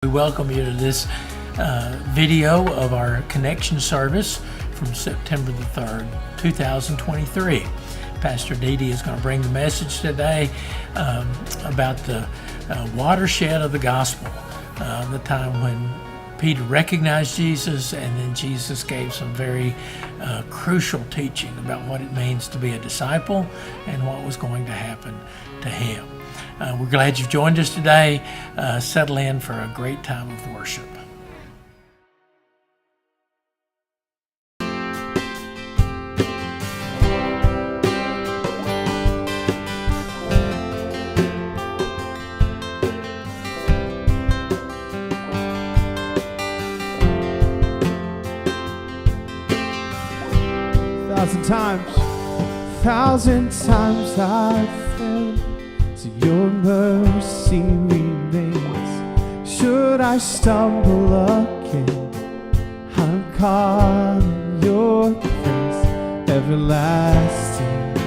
We welcome you to this video of our Connection service from September the 3rd, 2023. Pastor Dee Dee is going to bring the message today about the watershed of the gospel, the time when Peter recognized Jesus, and then Jesus gave some very crucial teaching about what it means to be a disciple and what was going to happen to him. We're glad you've joined us today. Settle in for a great time of worship. Thousand times I've failed, so your mercy remains. Should I stumble again, I'm caught in your grace. Everlasting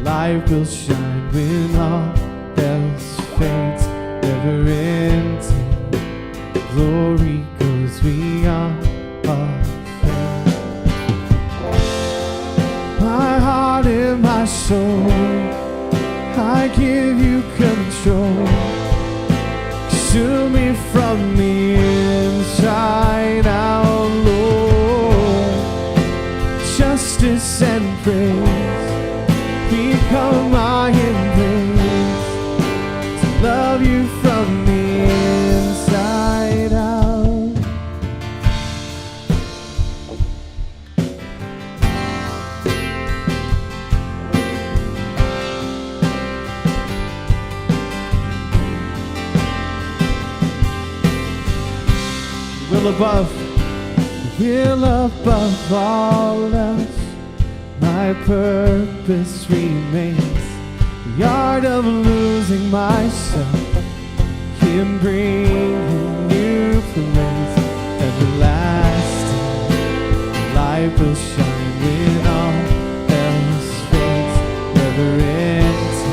light will shine when all else fades. Never ending glory goes beyond all. My heart and my soul, I give you control. Consume me from the inside out, Lord. Justice and praise become my embrace, to love you from the inside out. Will above all else, my purpose remains. The art of losing myself in bringing you praise. Everlasting light will shine when all else fades. Never ending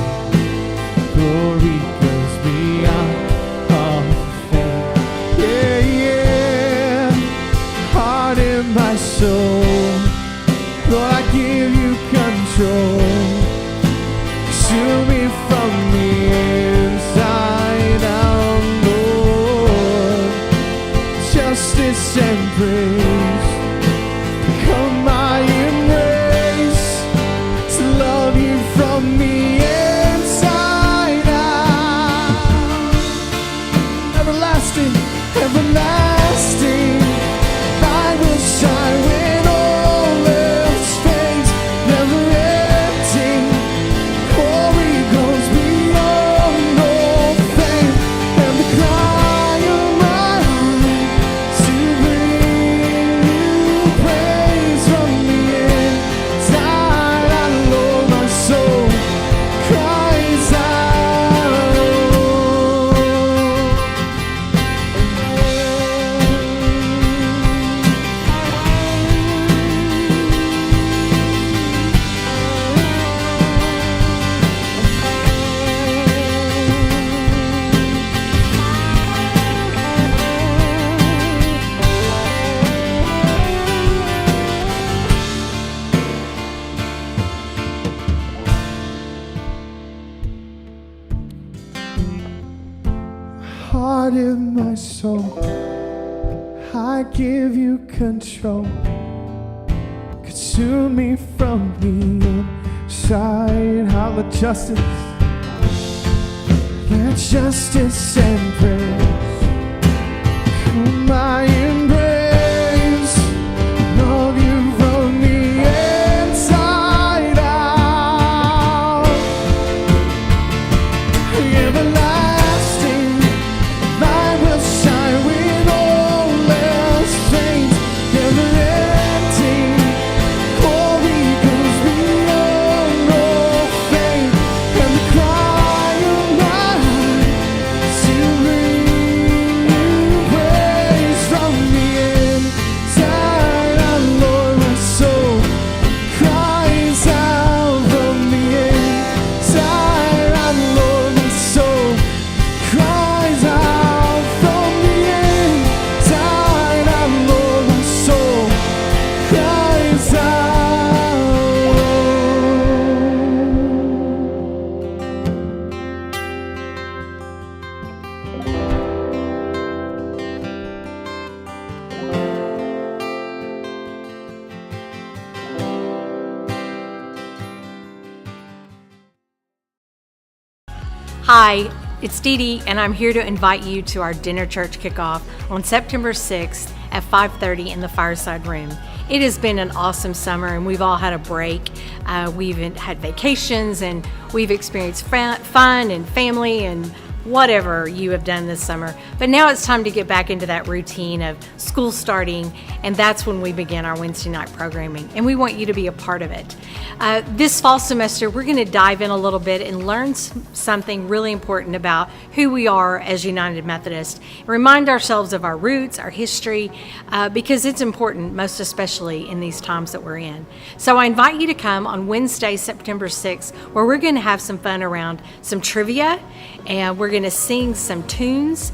glory goes beyond all fame. Heart in my soul, Lord, I give you control. Consume me from the inside out, Lord. Justice and praise become my embrace, to love you from the inside out. Everlasting, everlasting will shine when all else fades. Never ending glory goes beyond all fame. And the cry of my heart to bring you praise from the inside out, Lord. My soul cries out. Heart in my soul, I give you control. Consume me from the inside. How the justice, let justice and praise come my embrace. Love you from the inside out. Everlasting light will shine when all else fades. Never ending glory goes beyond all fame. And the cry of my heart to bring Hi, it's Dee Dee, and I'm here to invite you to our dinner church kickoff on September 6th at 5:30 in the Fireside Room. It has been an awesome summer, and we've all had a break. We've had vacations, and we've experienced fun and family and whatever you have done this summer. But now it's time to get back into that routine of school starting, and that's when we begin our Wednesday night programming, and we want you to be a part of it. This fall semester, we're going to dive in a little bit and learn something really important about who we are as United Methodist. Remind ourselves of our roots, our history, because it's important, most especially in these times that we're in. So I invite you to come on Wednesday, September 6th, where we're going to have some fun around some trivia, and we're going to sing some tunes.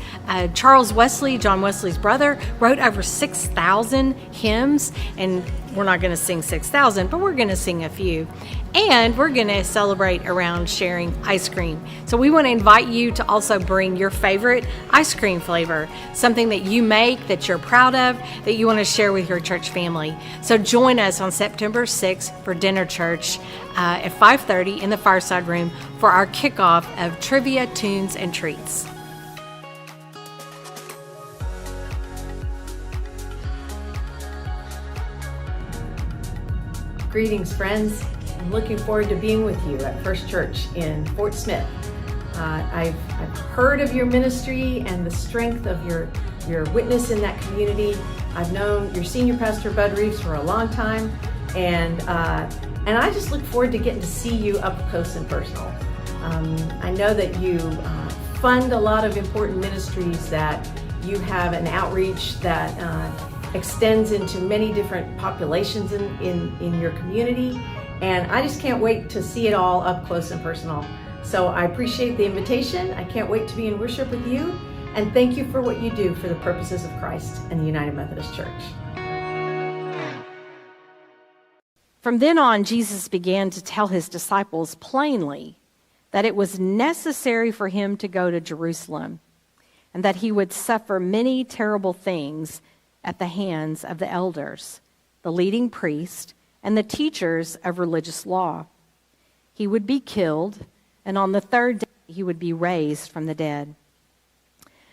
Charles Wesley, John Wesley's brother, wrote over 6,000 hymns, and we're not going to sing 6,000, but we're going to sing a few. And we're going to celebrate around sharing ice cream. So we want to invite you to also bring your favorite ice cream flavor, something that you make, that you're proud of, that you want to share with your church family. So join us on September 6th for dinner church at 5:30 in the Fireside Room for our kickoff of trivia, tunes, and treats. Greetings, friends. I'm looking forward to being with you at First Church in Fort Smith. I've heard of your ministry and the strength of your witness in that community. I've known your senior pastor, Bud Reeves, for a long time, and I just look forward to getting to see you up close and personal. I know that you fund a lot of important ministries, that you have an outreach that extends into many different populations in your community, and I just can't wait to see it all up close and personal. So I appreciate the invitation. I can't wait to be in worship with you, and thank you for what you do for the purposes of Christ and the United Methodist Church. From then on, Jesus began to tell his disciples plainly that it was necessary for him to go to Jerusalem, and that he would suffer many terrible things at the hands of the elders, the leading priests, and the teachers of religious law. He would be killed, and on the third day he would be raised from the dead.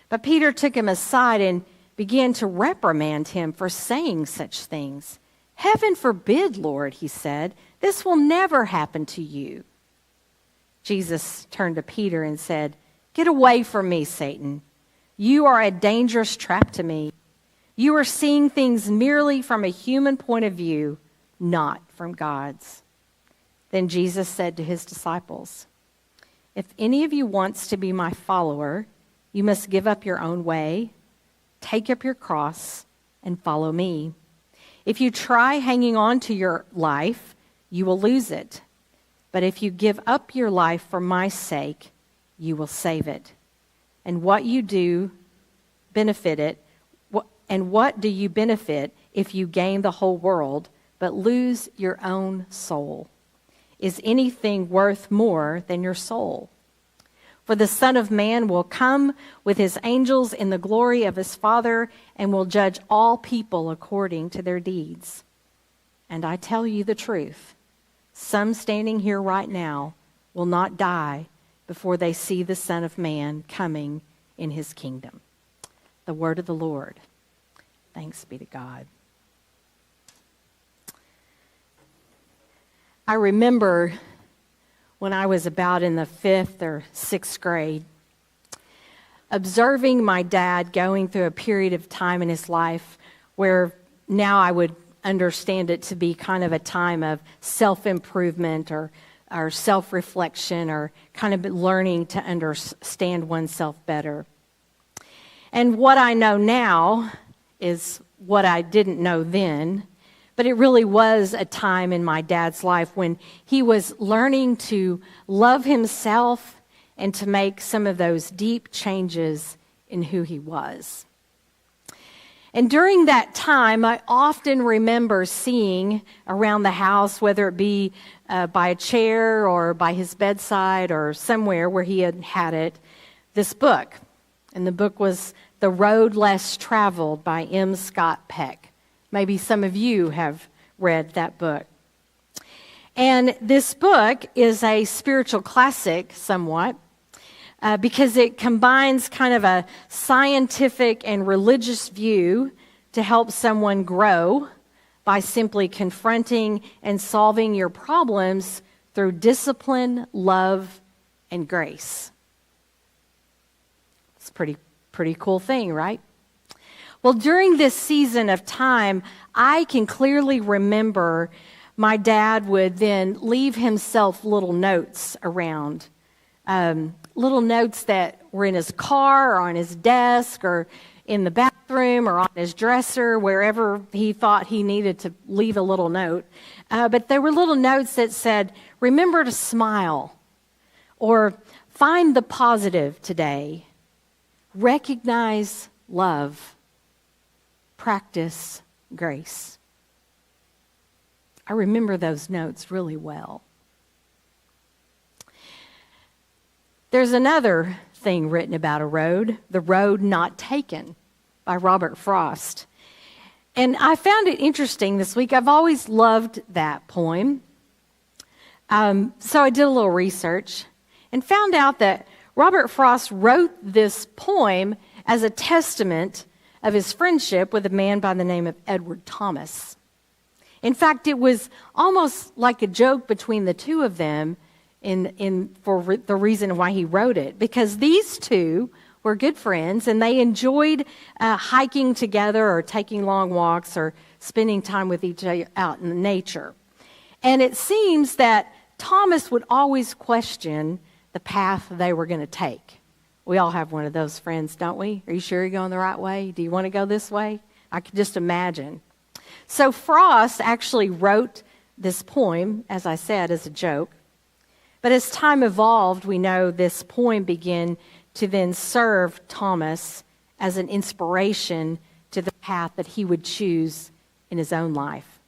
But Peter took him aside and began to reprimand him for saying such things. "Heaven forbid, Lord," he said, "this will never happen to you." Jesus turned to Peter and said, "Get away from me, Satan. You are a dangerous trap to me. You are seeing things merely from a human point of view, not from God's." Then Jesus said to his disciples, "If any of you wants to be my follower, you must give up your own way, take up your cross, and follow me. If you try hanging on to your life, you will lose it. But if you give up your life for my sake, you will save it. And what do you benefit if you gain the whole world but lose your own soul? Is anything worth more than your soul? For the Son of Man will come with his angels in the glory of his Father and will judge all people according to their deeds. And I tell you the truth, some standing here right now will not die before they see the Son of Man coming in his kingdom." The word of the Lord. Thanks be to God. I remember when I was about in the 5th or 6th grade, observing my dad going through a period of time in his life where now I would understand it to be kind of a time of self-improvement or self-reflection, or kind of learning to understand oneself better. And what I know now is what I didn't know then, but it really was a time in my dad's life when he was learning to love himself and to make some of those deep changes in who he was. And during that time, I often remember seeing around the house, whether it be by a chair or by his bedside or somewhere where he had it, this book. And the book was The Road Less Traveled by M. Scott Peck. Maybe some of you have read that book. And this book is a spiritual classic, somewhat. because it combines kind of a scientific and religious view to help someone grow by simply confronting and solving your problems through discipline, love, and grace. It's a pretty cool thing, right? Well, during this season of time, I can clearly remember my dad would then leave himself little notes around, little notes that were in his car or on his desk or in the bathroom or on his dresser, wherever he thought he needed to leave a little note. But there were little notes that said, remember to smile, or find the positive today, recognize love, practice grace. I remember those notes really well. There's another thing written about a road, The Road Not Taken by Robert Frost. And I found it interesting this week. I've always loved that poem. So I did a little research and found out that Robert Frost wrote this poem as a testament of his friendship with a man by the name of Edward Thomas. In fact, it was almost like a joke between the two of them for the reason why he wrote it, because these two were good friends and they enjoyed hiking together or taking long walks or spending time with each other out in nature. And it seems that Thomas would always question the path they were going to take. We all have one of those friends, don't we? Are you sure you're going the right way? Do you want to go this way? I can just imagine. So Frost actually wrote this poem, as I said, as a joke. But as time evolved, we know this poem began to then serve Thomas as an inspiration to the path that he would choose in his own life.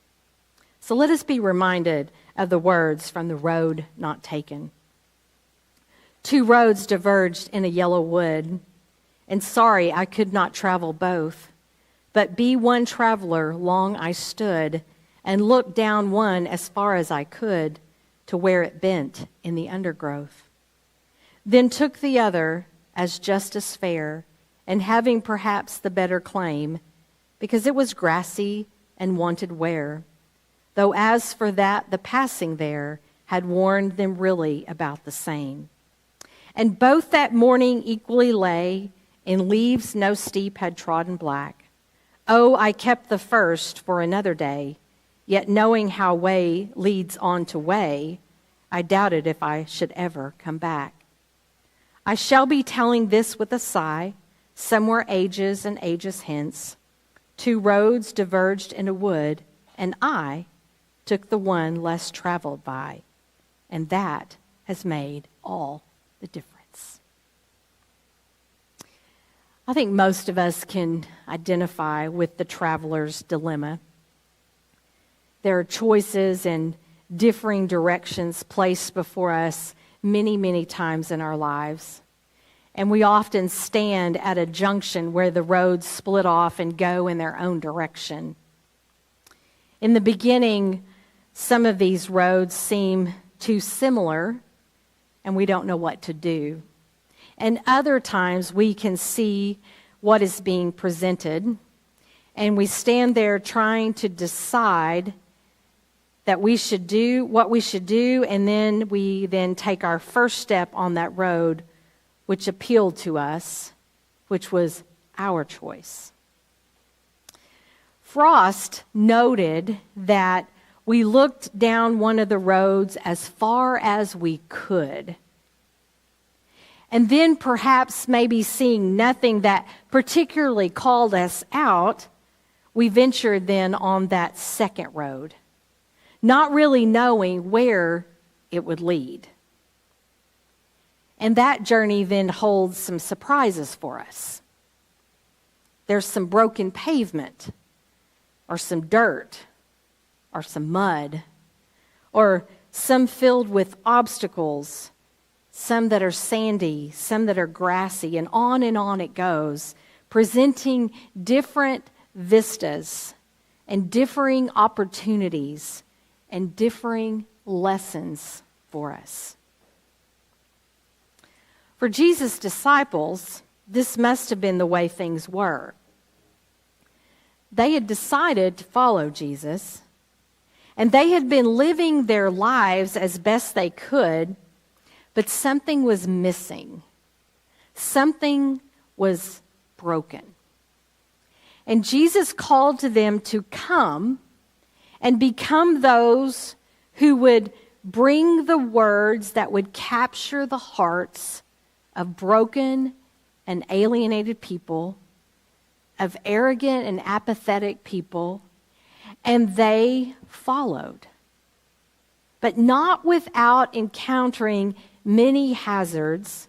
So let us be reminded of the words from The Road Not Taken. Two roads diverged in a yellow wood, and sorry I could not travel both. But be one traveler long I stood, and looked down one as far as I could, to where it bent in the undergrowth. Then took the other as just as fair, and having perhaps the better claim, because it was grassy and wanted wear, though as for that the passing there had warned them really about the same. And both that morning equally lay, in leaves no steep had trodden black. Oh, I kept the first for another day, yet knowing how way leads on to way, I doubted if I should ever come back. I shall be telling this with a sigh, somewhere ages and ages hence. Two roads diverged in a wood, and I took the one less traveled by, and that has made all the difference. I think most of us can identify with the traveler's dilemma. There are choices and differing directions placed before us many, many times in our lives. And we often stand at a junction where the roads split off and go in their own direction. In the beginning, some of these roads seem too similar, and we don't know what to do. And other times we can see what is being presented, and we stand there trying to decide that we should do what we should do, and then we take our first step on that road which appealed to us, which was our choice. Frost noted that we looked down one of the roads as far as we could. And then perhaps maybe seeing nothing that particularly called us out, we ventured then on that second road, not really knowing where it would lead. And that journey then holds some surprises for us. There's some broken pavement, or some dirt, or some mud, or some filled with obstacles, some that are sandy, some that are grassy, and on it goes, presenting different vistas and differing opportunities and differing lessons for us. For Jesus' disciples, this must have been the way things were. They had decided to follow Jesus, and they had been living their lives as best they could, but something was missing. Something was broken. And Jesus called to them to come and become those who would bring the words that would capture the hearts of broken and alienated people, of arrogant and apathetic people, and they followed. But not without encountering many hazards,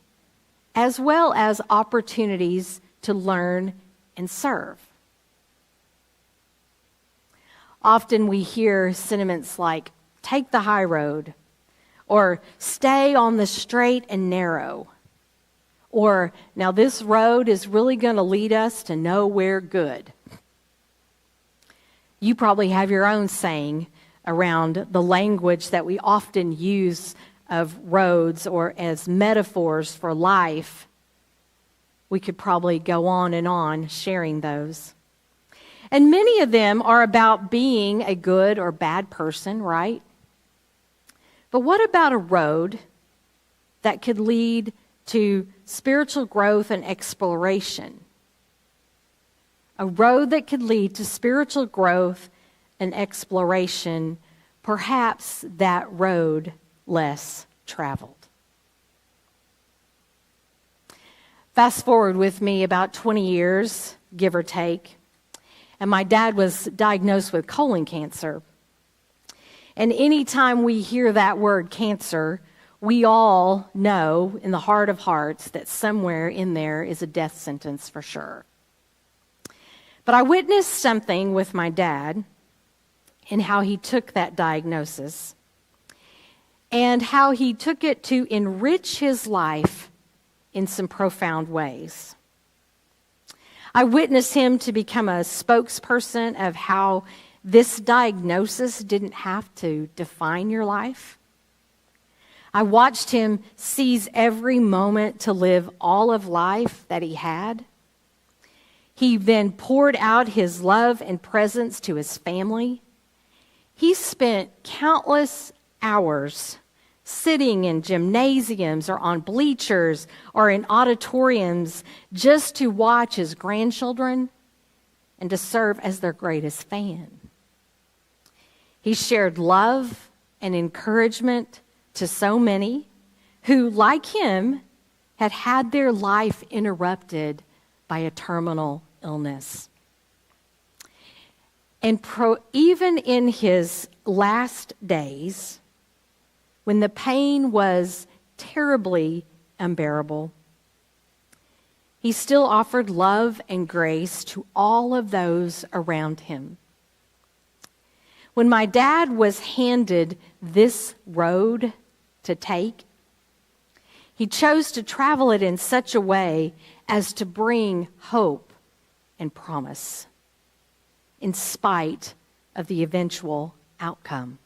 as well as opportunities to learn and serve. Often we hear sentiments like, take the high road, or stay on the straight and narrow, or now this road is really going to lead us to nowhere good. You probably have your own saying around the language that we often use of roads or as metaphors for life. We could probably go on sharing those. And many of them are about being a good or bad person, right? But what about a road that could lead to spiritual growth and exploration? A road that could lead to spiritual growth and exploration, perhaps that road less traveled. Fast forward with me about 20 years, give or take, and my dad was diagnosed with colon cancer. And anytime we hear that word cancer, we all know in the heart of hearts that somewhere in there is a death sentence for sure. But I witnessed something with my dad in how he took that diagnosis and how he took it to enrich his life in some profound ways. I witnessed him to become a spokesperson of how this diagnosis didn't have to define your life. I watched him seize every moment to live all of life that he had. He then poured out his love and presence to his family. He spent countless hours sitting in gymnasiums or on bleachers or in auditoriums just to watch his grandchildren and to serve as their greatest fan. He shared love and encouragement to so many who, like him, had had their life interrupted by a terminal illness. And even in his last days, when the pain was terribly unbearable, he still offered love and grace to all of those around him. When my dad was handed this road to take, he chose to travel it in such a way as to bring hope and promise, in spite of the eventual outcome.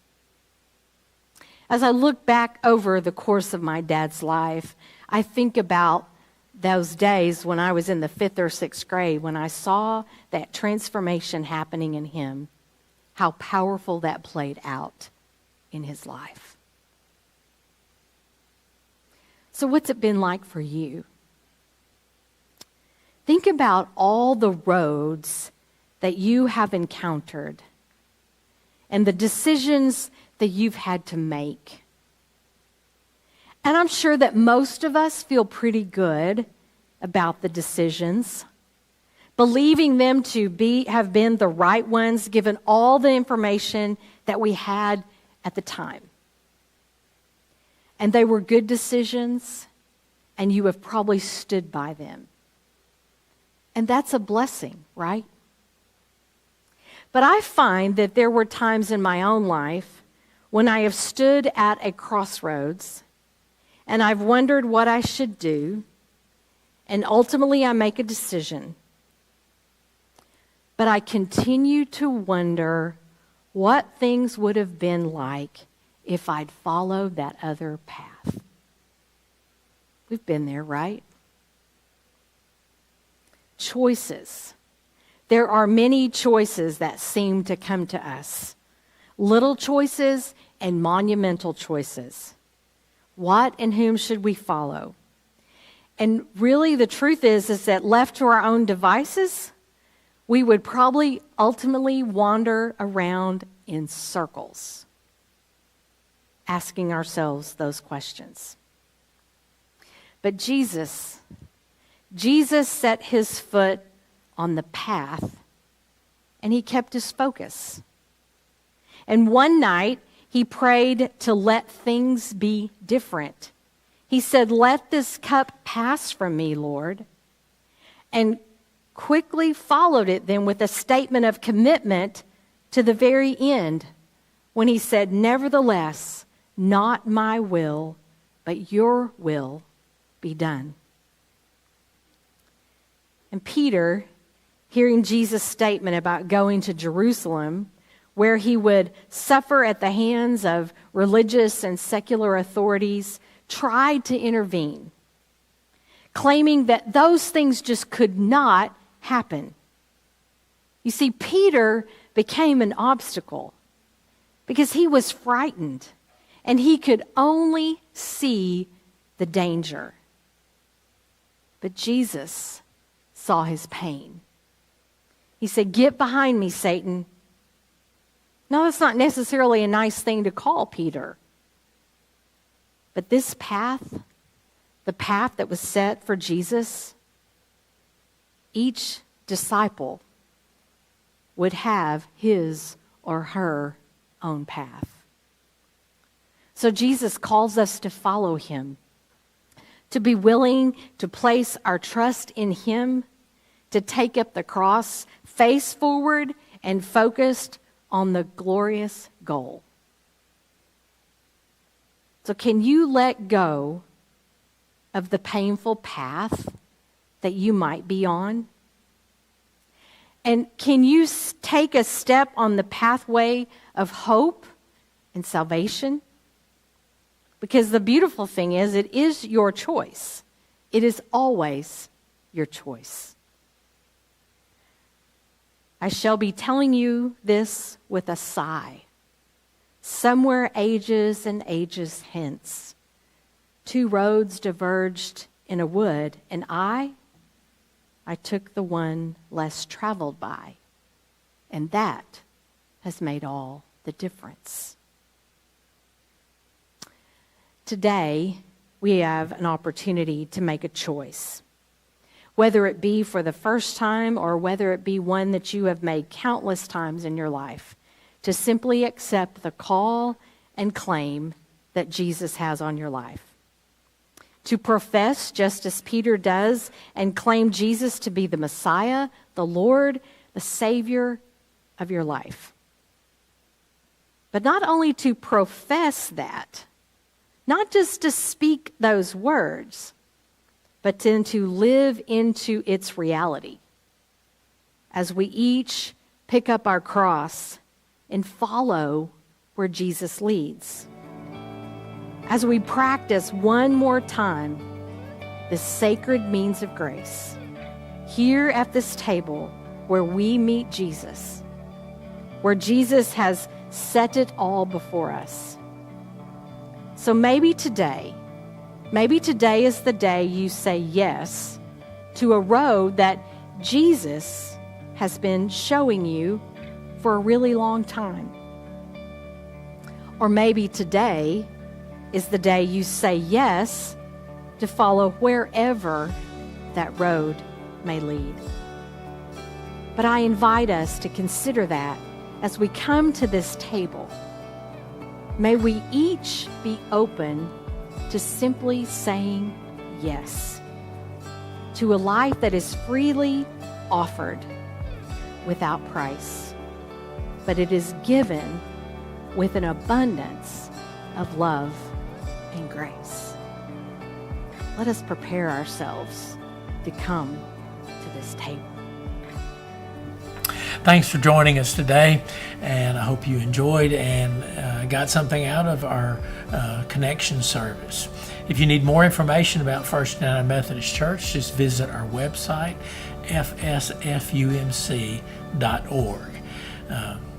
As I look back over the course of my dad's life, I think about those days when I was in the 5th or 6th grade, when I saw that transformation happening in him, how powerful that played out in his life. So what's it been like for you? Think about all the roads that you have encountered and the decisions that you've had to make. And I'm sure that most of us feel pretty good about the decisions, believing them to have been the right ones given all the information that we had at the time. And they were good decisions, and you have probably stood by them. And that's a blessing, right? But I find that there were times in my own life when I have stood at a crossroads and I've wondered what I should do, and ultimately I make a decision. But I continue to wonder what things would have been like if I'd followed that other path. We've been there, right? Choices. There are many choices that seem to come to us. Little choices and monumental choices. What and whom should we follow? And really the truth is that left to our own devices, we would probably ultimately wander around in circles, asking ourselves those questions. But Jesus set his foot on the path, and he kept his focus. And one night, he prayed to let things be different. He said, "Let this cup pass from me, Lord." And quickly followed it then with a statement of commitment to the very end when he said, "Nevertheless, not my will, but your will be done." And Peter, hearing Jesus' statement about going to Jerusalem, where he would suffer at the hands of religious and secular authorities, tried to intervene, claiming that those things just could not happen. You see, Peter became an obstacle because he was frightened and he could only see the danger. But Jesus saw his pain. He said, "Get behind me, Satan." No, that's not necessarily a nice thing to call Peter. But this path, the path that was set for Jesus, each disciple would have his or her own path. So Jesus calls us to follow him, to be willing to place our trust in him, to take up the cross, face forward, and focused on the glorious goal. So can you let go of the painful path that you might be on? And can you take a step on the pathway of hope and salvation? Because the beautiful thing is, it is your choice. It is always your choice. I shall be telling you this with a sigh. Somewhere ages and ages hence, two roads diverged in a wood, and I took the one less traveled by, and that has made all the difference. Today, we have an opportunity to make a choice. Whether it be for the first time or whether it be one that you have made countless times in your life, to simply accept the call and claim that Jesus has on your life. To profess, just as Peter does, and claim Jesus to be the Messiah, the Lord, the Savior of your life. But not only to profess that, not just to speak those words, but then to live into its reality. As we each pick up our cross and follow where Jesus leads. As we practice one more time this sacred means of grace, here at this table where we meet Jesus, where Jesus has set it all before us. So maybe today is the day you say yes to a road that Jesus has been showing you for a really long time. Or maybe today is the day you say yes to follow wherever that road may lead. But I invite us to consider that as we come to this table. May we each be open to simply saying yes to a life that is freely offered without price, but it is given with an abundance of love and grace. Let us prepare ourselves to come to this table. Thanks for joining us today, and I hope you enjoyed and got something out of our Connection service. If you need more information about First United Methodist Church, just visit our website, FSFUMC.org.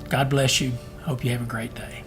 God bless you. Hope you have a great day.